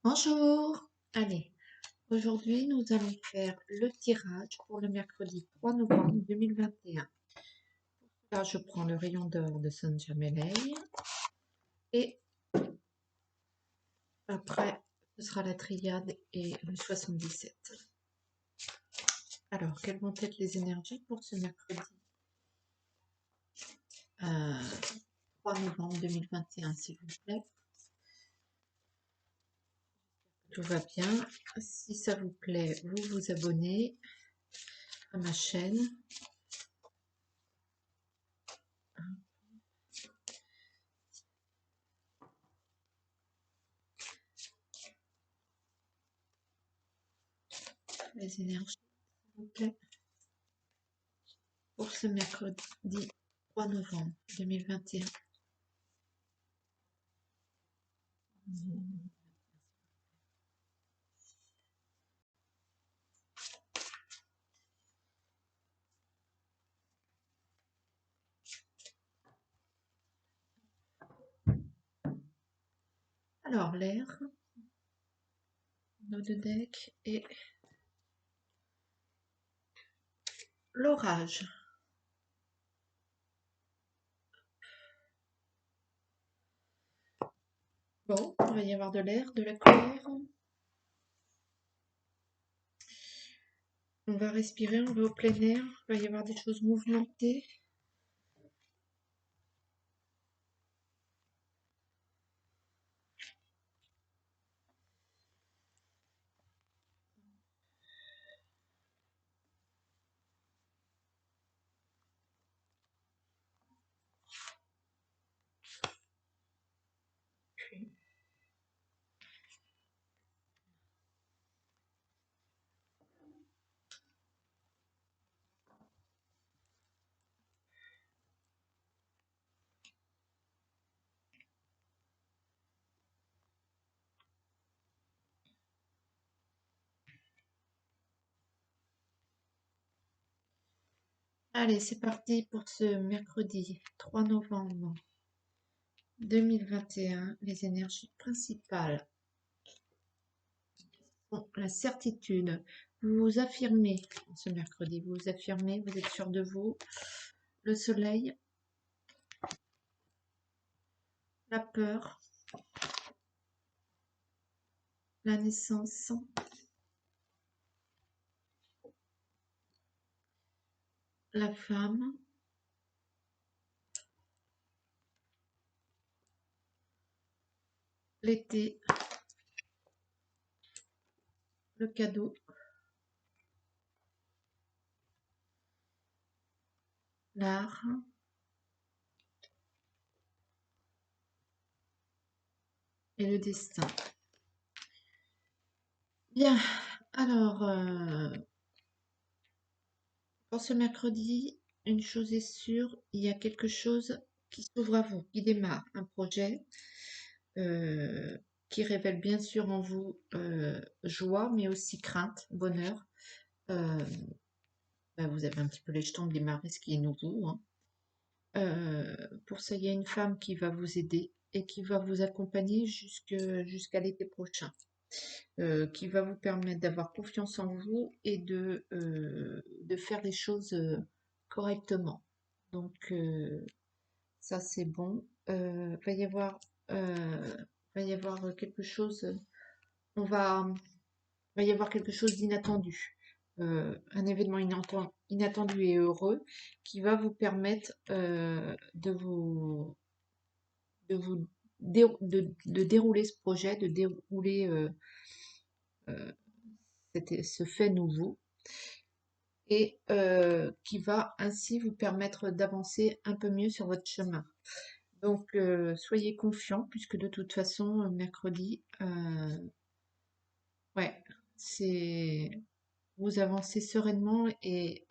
Bonjour! Allez, aujourd'hui nous allons faire le tirage pour le mercredi 3 novembre 2021. Là, je prends le rayon d'or de Saint Jamelay et après ce sera la triade et le 77. Alors, quelles vont être les énergies pour ce mercredi 3 novembre 2021, s'il vous plaît? Tout va bien. Si ça vous plaît, vous vous abonnez à ma chaîne. Les énergies, s'il vous plaît, pour ce mercredi 3 novembre 2021. Alors, l'air, nos deux decks et l'orage. Bon, il va y avoir de l'air, de la colère. On va respirer, on va au plein air. Il va y avoir des choses mouvementées. Puis, allez, c'est parti pour ce mercredi 3 novembre 2021. Les énergies principales sont la certitude. Vous vous affirmez ce mercredi, vous vous affirmez, vous êtes sûr de vous. Le soleil, la peur, la naissance, la femme, l'été, le cadeau, l'art, et le destin. Bien, alors, pour ce mercredi, une chose est sûre, il y a quelque chose qui s'ouvre à vous, qui démarre, un projet qui révèle bien sûr en vous joie, mais aussi crainte, bonheur. Vous avez un petit peu les jetons de démarrer ce qui est nouveau, hein. Pour ça, il y a une femme qui va vous aider et qui va vous accompagner jusqu'à l'été prochain. Qui va vous permettre d'avoir confiance en vous et de faire les choses correctement. Donc, ça, c'est bon. Va y avoir quelque chose, va y avoir quelque chose d'inattendu. Un événement inattendu et heureux qui va vous permettre de dérouler ce projet, de dérouler ce fait nouveau et qui va ainsi vous permettre d'avancer un peu mieux sur votre chemin. Donc, soyez confiants puisque de toute façon, mercredi, ouais, c'est vous avancez sereinement et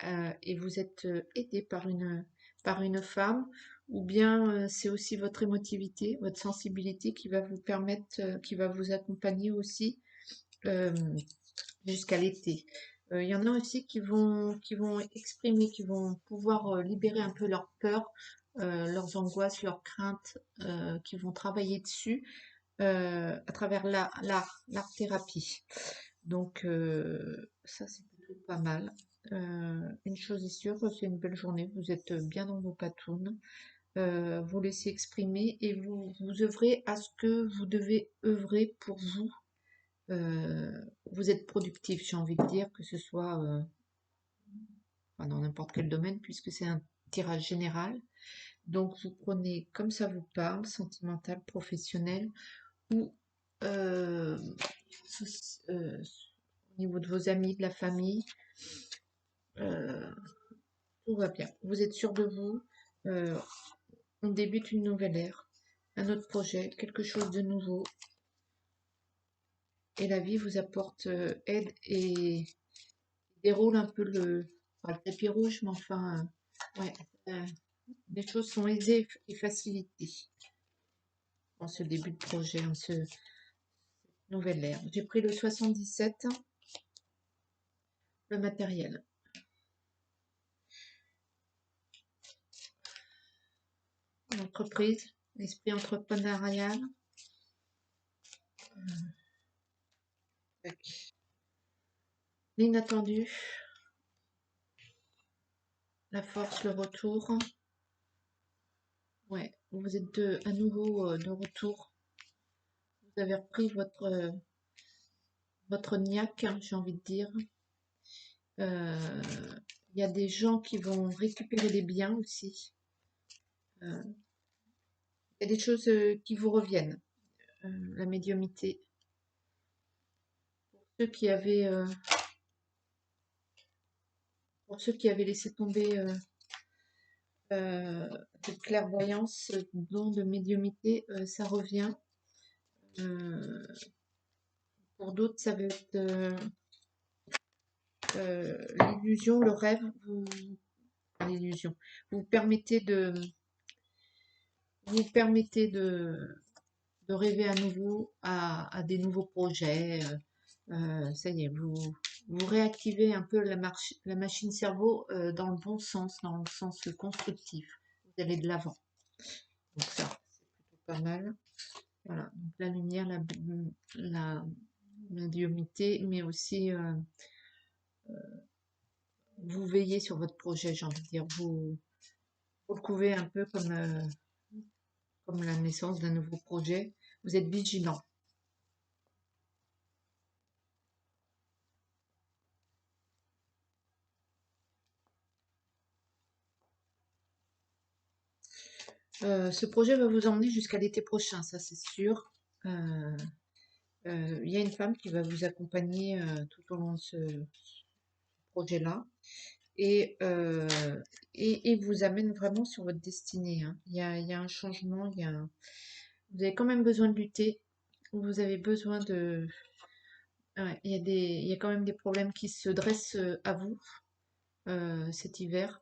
vous êtes aidé par une femme ou bien c'est aussi votre émotivité, votre sensibilité qui va vous permettre, qui va vous accompagner aussi euh, jusqu'à l'été. Il y en a aussi qui vont exprimer, qui vont pouvoir libérer un peu leurs peurs, leurs angoisses, leurs craintes, qui vont travailler dessus à travers l'art-thérapie. Donc, ça, c'est plutôt pas mal. Une chose est sûre, c'est une belle journée. Vous êtes bien dans vos patounes. Vous laissez exprimer et vous œuvrez à ce que vous devez œuvrer pour vous. Vous êtes productif, j'ai envie de dire, que ce soit enfin, dans n'importe quel domaine, puisque c'est un tirage général. Donc, vous prenez comme ça vous parle, sentimental, professionnel, ou euh, au niveau de vos amis, de la famille, euh, tout va bien. Vous êtes sûr de vous, euh, on débute une nouvelle ère, un autre projet, quelque chose de nouveau, et la vie vous apporte aide et déroule un peu pas le tapis rouge, mais enfin, ouais, euh, les choses sont aisées et facilitées en ce début de projet, en ce nouvelle ère. J'ai pris le 77, le matériel. L'entreprise, l'esprit entrepreneurial. L'inattendu, la force, le retour. Ouais, vous êtes à nouveau de retour. Vous avez repris votre niaque, hein, j'ai envie de dire. Il y a des gens qui vont récupérer des biens aussi. Euh, Il y a des choses qui vous reviennent. La médiumnité. Ceux qui avaient, pour ceux qui avaient laissé tomber cette clairvoyance, don de médiumnité, ça revient. Euh, pour d'autres, ça va être l'illusion, le rêve, l'illusion. Vous permettez de vous permettez de rêver à nouveau à des nouveaux projets. Ça y est, vous réactivez un peu la machine cerveau dans le bon sens, dans le sens constructif. Vous allez de l'avant. Donc ça, c'est plutôt pas mal. Voilà, donc la lumière, la médiumnité, mais aussi vous veillez sur votre projet, j'ai envie de dire. Vous le couvez un peu comme la naissance d'un nouveau projet. Vous êtes vigilant. Ce projet va vous emmener jusqu'à l'été prochain, ça c'est sûr. Euh, Il y a une femme qui va vous accompagner tout au long de ce projet-là et, et vous amène vraiment sur votre destinée, hein. Il y a un changement, vous avez quand même besoin de lutter, vous avez besoin de... Ouais, il y a quand même des problèmes qui se dressent à vous cet hiver.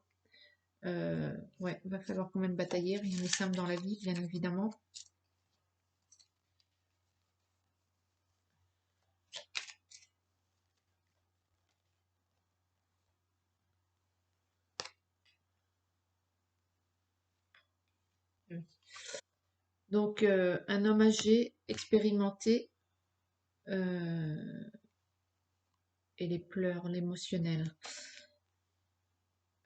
Ouais, il va falloir quand même batailler, rien n'est simple dans la vie, bien évidemment. Donc, un homme âgé, expérimenté, et les pleurs, l'émotionnel.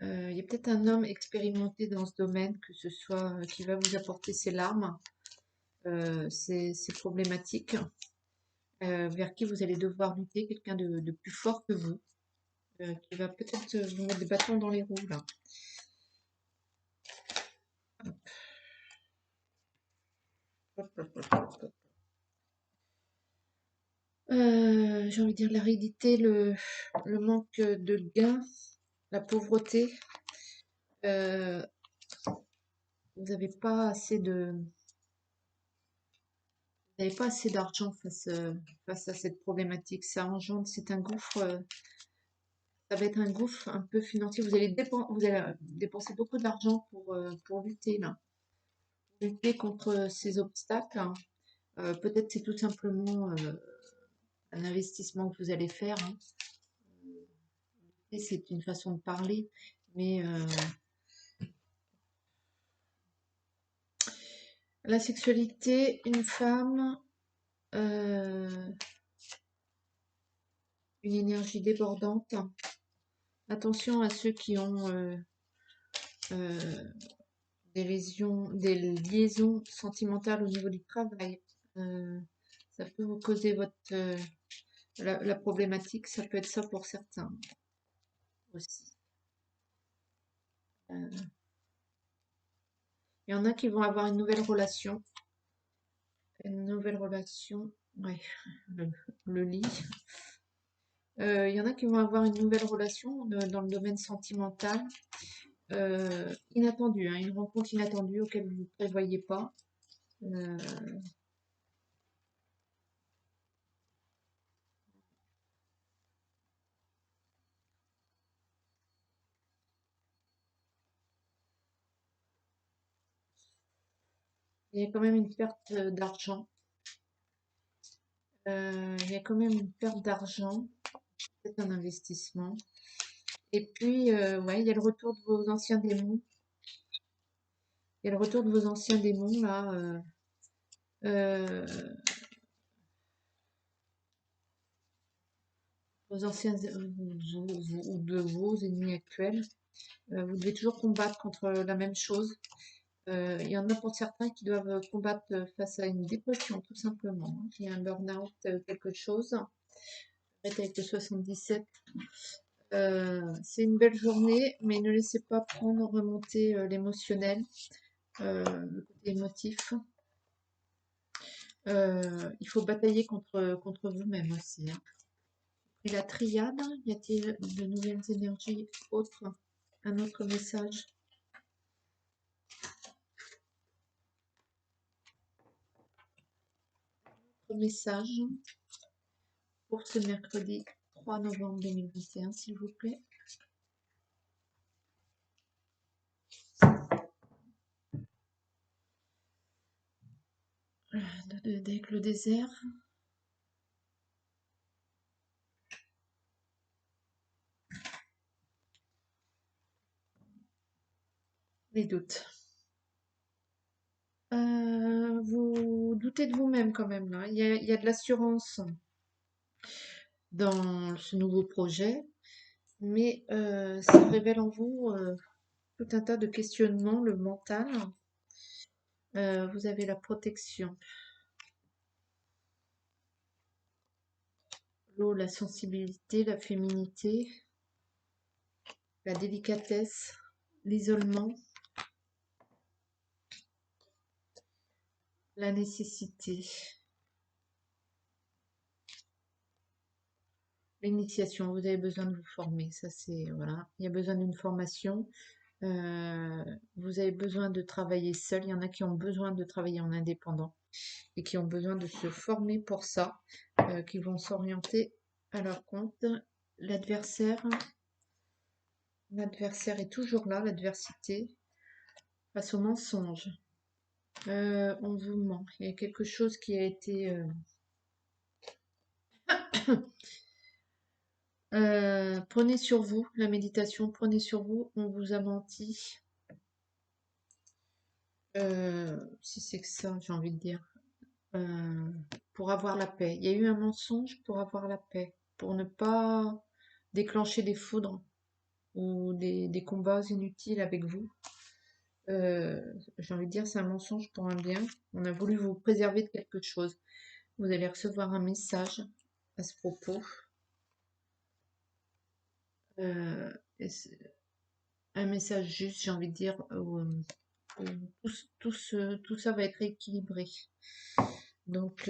Il y a peut-être un homme expérimenté dans ce domaine, que ce soit qui va vous apporter ses larmes, ses problématiques, vers qui vous allez devoir lutter, quelqu'un de plus fort que vous, qui va peut-être vous mettre des bâtons dans les roues là. Hop, hop, hop, hop, hop. J'ai envie de dire l'aridité, le manque de gains, la pauvreté. Euh, vous n'avez pas assez vous n'avez pas assez d'argent face à cette problématique. Ça engendre, c'est un gouffre, ça va être un gouffre un peu financier. Vous allez dépenser beaucoup d'argent pour lutter là, lutter contre ces obstacles, hein. Peut-être c'est tout simplement un investissement que vous allez faire, hein. Et c'est une façon de parler, mais la sexualité, une femme. euh, une énergie débordante. Attention à ceux qui ont euh, des liaisons sentimentales au niveau du travail. Euh, Ça peut vous causer la problématique, ça peut être ça pour certains aussi. Il y en a qui vont avoir une nouvelle relation, ouais, le, le lit. Il y en a qui vont avoir une nouvelle relation dans le domaine sentimental, inattendue, hein, une rencontre inattendue auquel vous ne prévoyez pas. Euh, il y a quand même une perte d'argent. Il y a quand même une perte d'argent, peut-être un investissement. Et puis, ouais, il y a le retour de vos anciens démons. Il y a le retour de vos anciens démons, là. Euh, vos anciens, ou de vos ennemis actuels. Vous devez toujours combattre contre la même chose. Il y en a pour certains qui doivent combattre face à une dépression, tout simplement. Il y a un burn-out, quelque chose. Arrêtez avec le 77. C'est une belle journée, mais ne laissez pas prendre, remonter l'émotionnel, le côté émotif. Il faut batailler contre vous-même aussi, hein. Et la triade, y a-t-il de nouvelles énergies autres? Un autre message? Message pour ce mercredi 3 novembre 2021, s'il vous plaît. Avec le désert. Les doutes. Vous doutez de vous-même quand même là. Il y a de l'assurance dans ce nouveau projet, mais ça révèle en vous tout un tas de questionnements, le mental. Vous avez la protection, l'eau, la sensibilité, la féminité, la délicatesse, l'isolement, la nécessité, l'initiation. Vous avez besoin de vous former, ça c'est voilà. Il y a besoin d'une formation. Vous avez besoin de travailler seul. Il y en a qui ont besoin de travailler en indépendant et qui ont besoin de se former pour ça, qui vont s'orienter à leur compte. L'adversaire, l'adversaire est toujours là, l'adversité, face au mensonge. On vous ment. Il y a quelque chose qui a été... prenez sur vous la méditation, prenez sur vous, on vous a menti. Si c'est que ça, j'ai envie de dire. euh, pour avoir la paix. Il y a eu un mensonge pour avoir la paix, pour ne pas déclencher des foudres ou des combats inutiles avec vous. J'ai envie de dire, c'est un mensonge pour un bien. On a voulu vous préserver de quelque chose. Vous allez recevoir un message à ce propos. Euh, un message juste, j'ai envie de dire, où tout ça va être équilibré. Donc,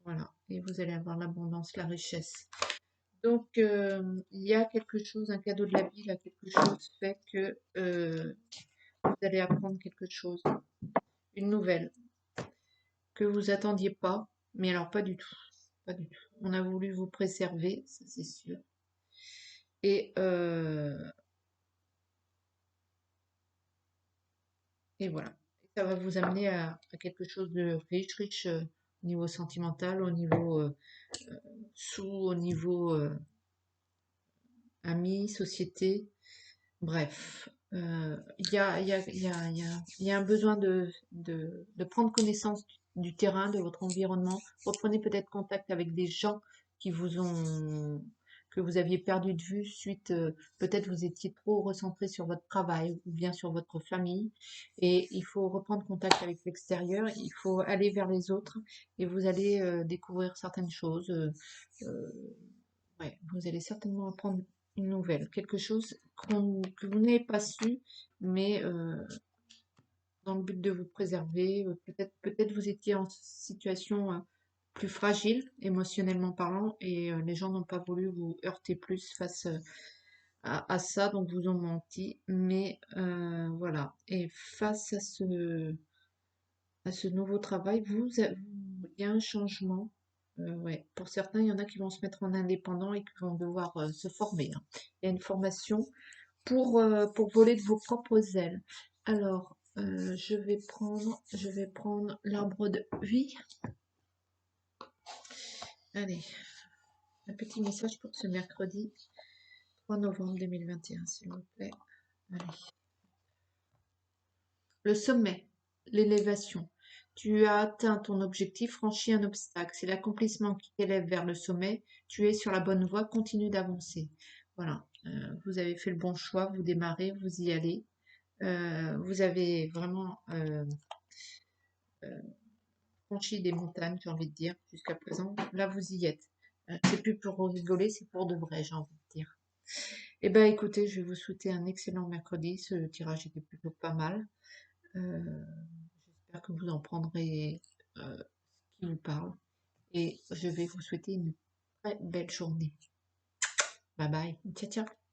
voilà. Et vous allez avoir l'abondance, la richesse. Donc, il y a quelque chose, un cadeau de la vie, là, quelque chose fait que vous allez apprendre quelque chose, une nouvelle que vous attendiez pas, mais alors pas du tout, pas du tout. On a voulu vous préserver, ça c'est sûr. Et, et voilà. Ça va vous amener à quelque chose de riche, riche au niveau sentimental, au niveau au niveau amis, société. Bref, il y a un besoin de prendre connaissance du terrain, de votre environnement. Reprenez peut-être contact avec des gens qui vous ont que vous aviez perdu de vue suite, peut-être vous étiez trop recentré sur votre travail ou bien sur votre famille et il faut reprendre contact avec l'extérieur, il faut aller vers les autres et vous allez découvrir certaines choses. Euh, ouais, vous allez certainement apprendre une nouvelle, quelque chose que vous n'avez pas su, mais dans le but de vous préserver. Peut-être vous étiez en situation plus fragile, émotionnellement parlant, et les gens n'ont pas voulu vous heurter plus face à ça, donc vous ont menti. Mais voilà. Et face à ce nouveau travail, il y a un changement. Ouais. Pour certains, il y en a qui vont se mettre en indépendant et qui vont devoir se former, hein. Il y a une formation pour voler de vos propres ailes. Alors, je vais prendre l'arbre de vie. Allez, un petit message pour ce mercredi 3 novembre 2021, s'il vous plaît. Allez. Le sommet, l'élévation. Tu as atteint ton objectif, franchi un obstacle. C'est l'accomplissement qui t'élève vers le sommet. Tu es sur la bonne voie, continue d'avancer. Voilà, vous avez fait le bon choix, vous démarrez, vous y allez. Vous avez vraiment franchi des montagnes, j'ai envie de dire, jusqu'à présent. Là, vous y êtes. C'est plus pour rigoler, c'est pour de vrai, j'ai envie de dire. Eh bien, écoutez, je vais vous souhaiter un excellent mercredi. Ce tirage était plutôt pas mal. J'espère que vous en prendrez ce qui vous parle. Et je vais vous souhaiter une très belle journée. Bye bye. Ciao, ciao.